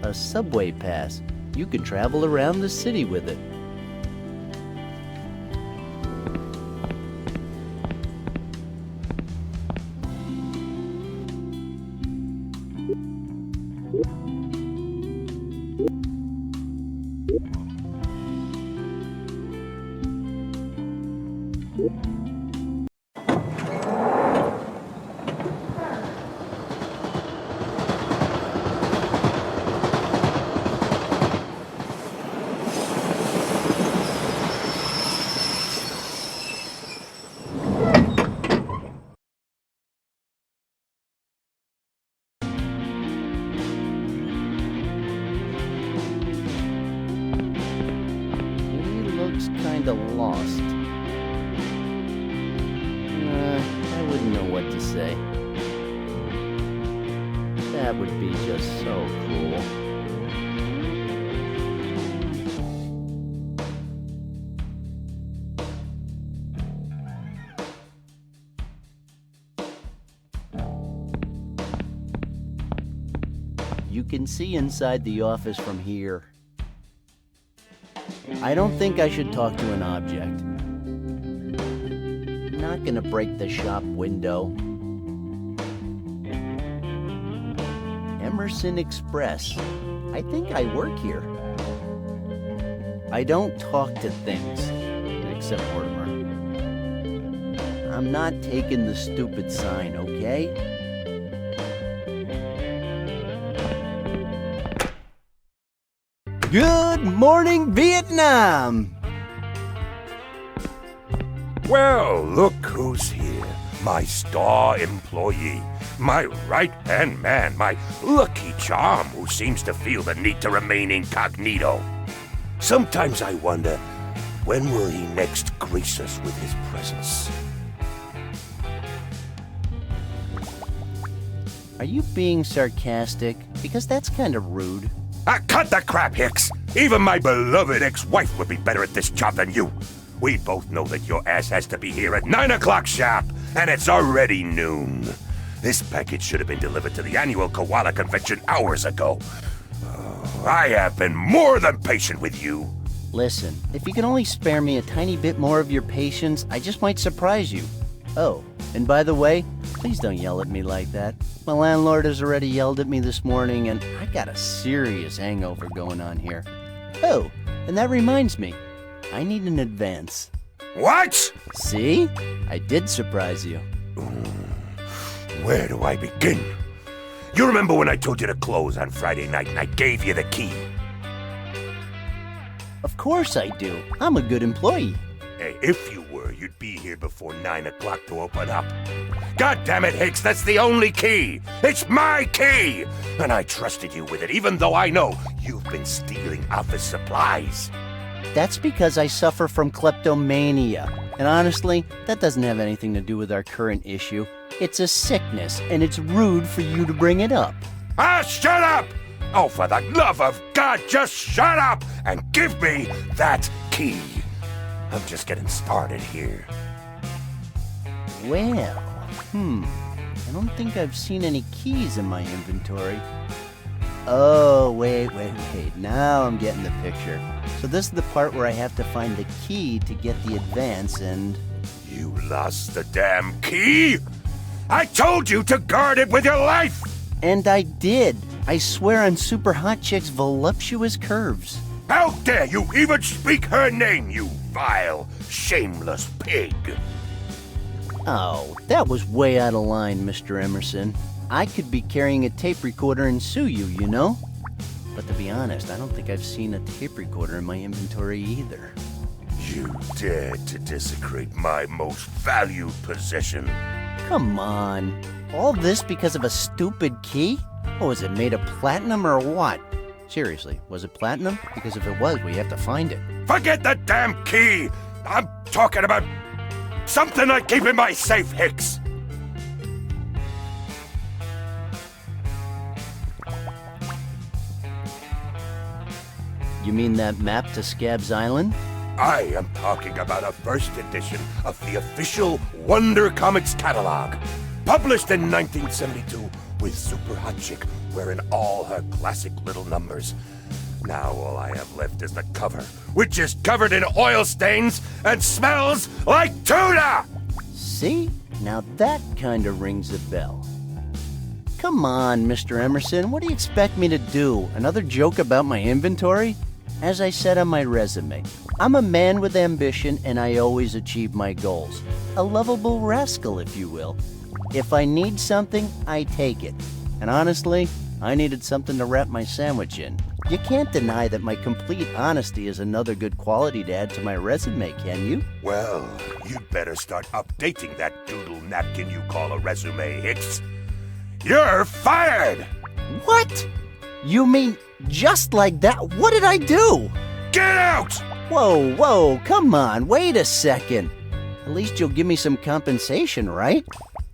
a subway pass. You can travel around the city with it. Kinda lost. I wouldn't know what to say. That would be just so cool. You can see inside the office from here. I don't think I should talk to an object. I'm not gonna break the shop window. Emerson Express. I think I work here. I don't talk to things, except Mortimer. I'm not taking the stupid sign, okay? Good morning, Vietnam! Well, look who's here. My star employee. My right-hand man. My lucky charm who seems to feel the need to remain incognito. Sometimes I wonder, when will he next grace us with his presence? Are you being sarcastic? Because that's kind of rude. Cut the crap, Hicks! Even my beloved ex-wife would be better at this job than you. We both know that your ass has to be here at 9 o'clock sharp, and it's already noon. This package should have been delivered to the annual Koala Convention hours ago. I have been more than patient with you. Listen, if you can only spare me a tiny bit more of your patience, I just might surprise you. Oh, and by the way, please don't yell at me like that. My landlord has already yelled at me this morning, and I got a serious hangover going on here. Oh, and that reminds me, I need an advance. What? See? I did surprise you. Where do I begin? You remember when I told you to close on Friday night and I gave you the key? Of course I do. I'm a good employee. Hey, if you were, you'd be here before 9 o'clock to open up. God damn it, Hicks, that's the only key! It's my key! And I trusted you with it, even though I know you've been stealing office supplies. That's because I suffer from kleptomania. And honestly, that doesn't have anything to do with our current issue. It's a sickness, and it's rude for you to bring it up. Ah, shut up! Oh, for the love of God, just shut up and give me that key. I'm just getting started here. Well, I don't think I've seen any keys in my inventory. Oh, wait. Now I'm getting the picture. So this is the part where I have to find the key to get the advance and... You lost the damn key? I told you to guard it with your life! And I did. I swear on Super Hot Chick's voluptuous curves. How dare you even speak her name, you vile, shameless pig! Oh, that was way out of line, Mr. Emerson. I could be carrying a tape recorder and sue you, you know? But to be honest, I don't think I've seen a tape recorder in my inventory either. You dared to desecrate my most valued possession. Come on. All this because of a stupid key? Oh, is it made of platinum or what? Seriously, was it platinum? Because if it was, we have to find it. Forget the damn key! I'm talking about something I keep in my safe, Hicks! You mean that map to Scab's Island? I am talking about a first edition of the official Wonder Comics catalog, published in 1972 with Super Hot Chick elsewhere in all her classic little numbers. Now all I have left is the cover, which is covered in oil stains and smells like tuna! See? Now that kind of rings a bell. Come on, Mr. Emerson, what do you expect me to do? Another joke about my inventory? As I said on my resume, I'm a man with ambition and I always achieve my goals. A lovable rascal, if you will. If I need something, I take it. And honestly, I needed something to wrap my sandwich in. You can't deny that my complete honesty is another good quality to add to my resume, can you? Well, you'd better start updating that doodle napkin you call a resume, Hicks. You're fired! What? You mean just like that? What did I do? Get out! Whoa, come on, wait a second. At least you'll give me some compensation, right?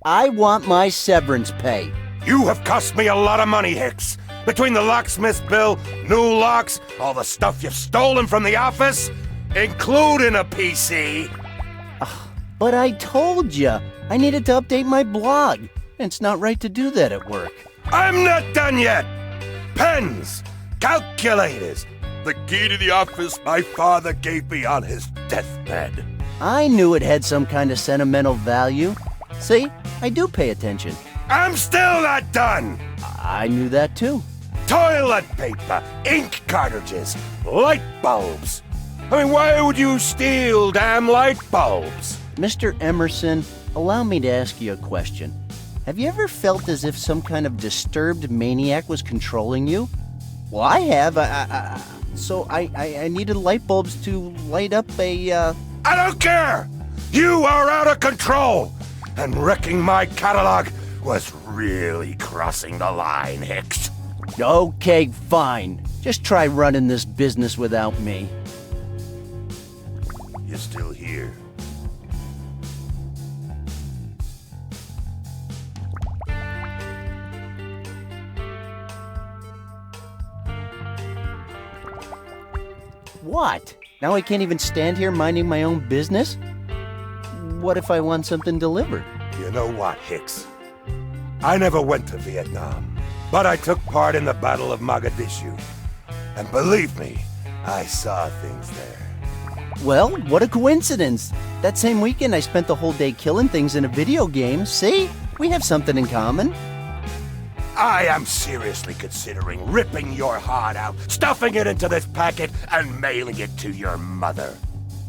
I want my severance pay. You have cost me a lot of money, Hicks. Between the locksmith's bill, new locks, all the stuff you've stolen from the office, including a PC. But I told you, I needed to update my blog. It's not right to do that at work. I'm not done yet. Pens, calculators, the key to the office my father gave me on his deathbed. I knew it had some kind of sentimental value. See, I do pay attention. I'm still not done. I knew that too. Toilet paper, ink cartridges, light bulbs. I mean, why would you steal damn light bulbs? Mr. Emerson, allow me to ask you a question. Have you ever felt as if some kind of disturbed maniac was controlling you? Well, I have. So I needed light bulbs to light up a, I don't care! You are out of control! And wrecking my catalog was really crossing the line, Hicks. Okay, fine. Just try running this business without me. You're still here. What? Now I can't even stand here minding my own business? What if I want something delivered? You know what, Hicks? I never went to Vietnam, but I took part in the Battle of Mogadishu. And believe me, I saw things there. Well, what a coincidence. That same weekend I spent the whole day killing things in a video game. See? We have something in common. I am seriously considering ripping your heart out, stuffing it into this packet, and mailing it to your mother.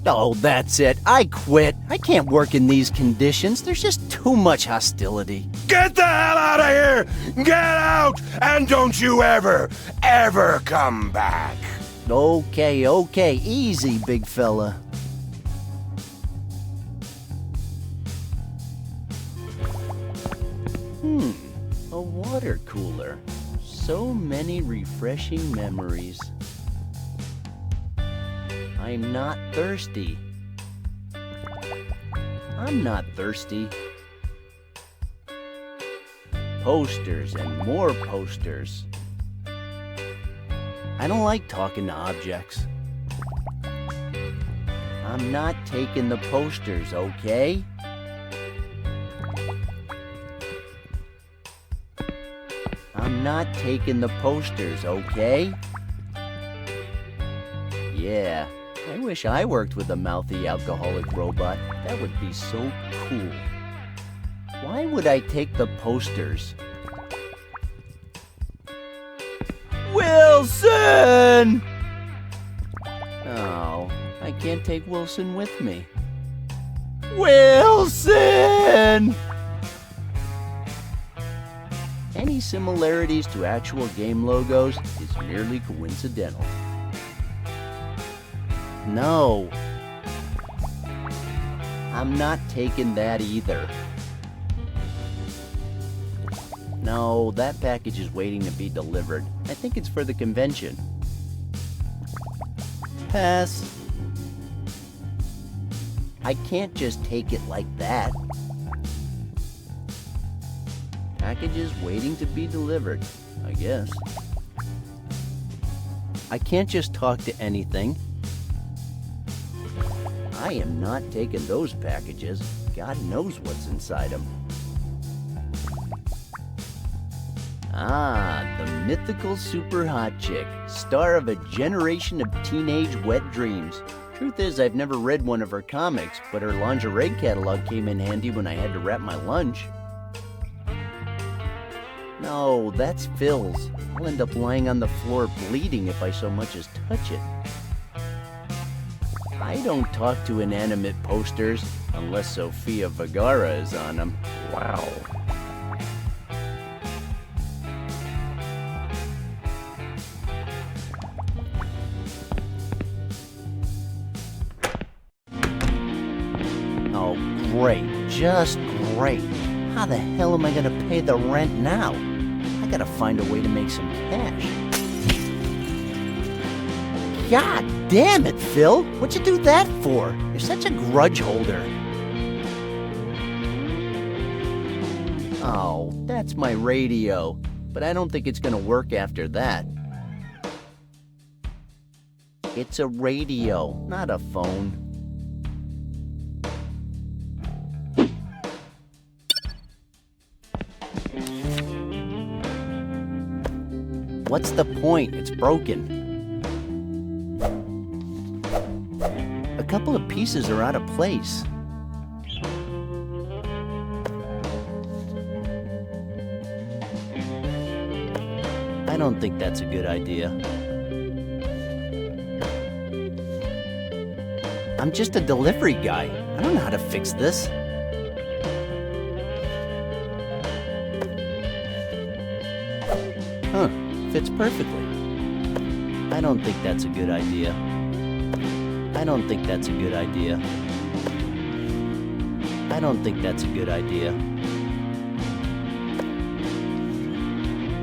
Oh, that's it. I quit. I can't work in these conditions. There's just too much hostility. Get the hell out of here! Get out! And don't you ever come back! Okay. Easy, big fella. A water cooler. So many refreshing memories. I'm not thirsty. I'm not thirsty. Posters and more posters. I don't like talking to objects. I'm not taking the posters, okay? I'm not taking the posters, okay? Yeah, I wish I worked with a mouthy alcoholic robot. That would be so cool. Why would I take the posters? Wilson! Oh, I can't take Wilson with me. Wilson! Any similarities to actual game logos is merely coincidental. No. I'm not taking that either. No, that package is waiting to be delivered. I think it's for the convention. Pass. I can't just take it like that. Packages waiting to be delivered, I guess. I can't just talk to anything. I am not taking those packages. God knows what's inside them. Ah, the mythical super hot chick, star of a generation of teenage wet dreams. Truth is, I've never read one of her comics, but her lingerie catalog came in handy when I had to wrap my lunch. No, that's Phil's. I'll end up lying on the floor bleeding if I so much as touch it. I don't talk to inanimate posters unless Sofia Vergara is on them. Wow. Oh, great. Just great. How the hell am I gonna pay the rent now? I gotta find a way to make some cash. God damn it, Phil! What'd you do that for? You're such a grudge holder. Oh, that's my radio. But I don't think it's gonna work after that. It's a radio, not a phone. What's the point? It's broken. A couple of pieces are out of place. I don't think that's a good idea. I'm just a delivery guy. I don't know how to fix this. Huh. Fits perfectly. I don't think that's a good idea. I don't think that's a good idea. I don't think that's a good idea.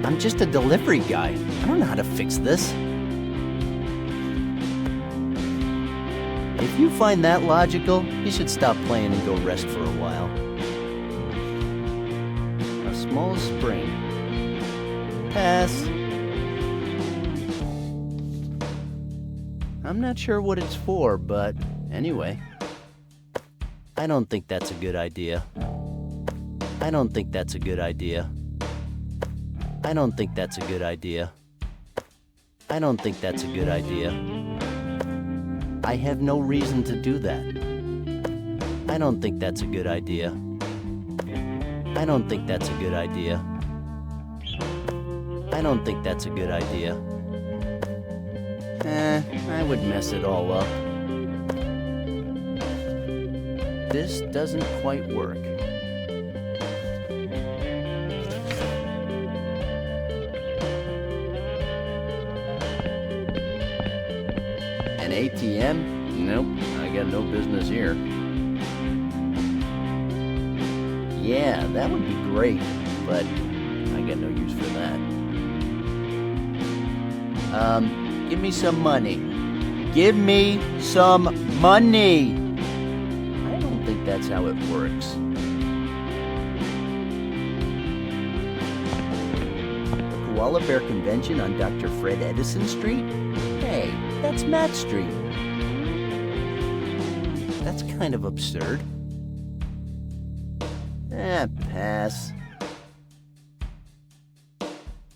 I'm just a delivery guy. I don't know how to fix this. If you find that logical, you should stop playing and go rest for a while. A small spring. Pass. I'm not sure what it's for, but anyway. I don't think that's a good idea. I don't think that's a good idea. I don't think that's a good idea. I don't think that's a good idea. I have no reason to do that. I don't think that's a good idea. I don't think that's a good idea. I don't think that's a good idea. I would mess it all up. This doesn't quite work. An ATM? Nope, I got no business here. Yeah, that would be great, but I got no use for that. Give me some money. Give me some money! I don't think that's how it works. The Koala Bear Convention on Dr. Fred Edison Street? Hey, that's Matt Street. That's kind of absurd. Pass.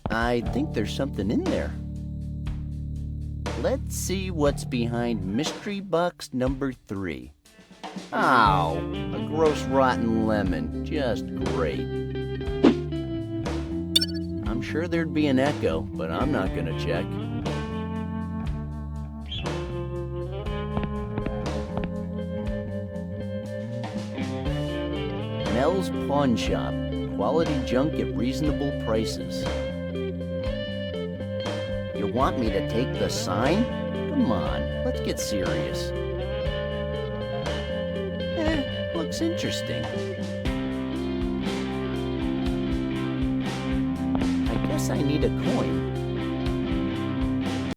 I think there's something in there. Let's see what's behind mystery box number 3. Ow, a gross rotten lemon. Just great. I'm sure there'd be an echo, but I'm not gonna check. Mel's Pawn Shop. Quality junk at reasonable prices. You want me to take the sign? Come on, let's get serious. Looks interesting. I guess I need a coin.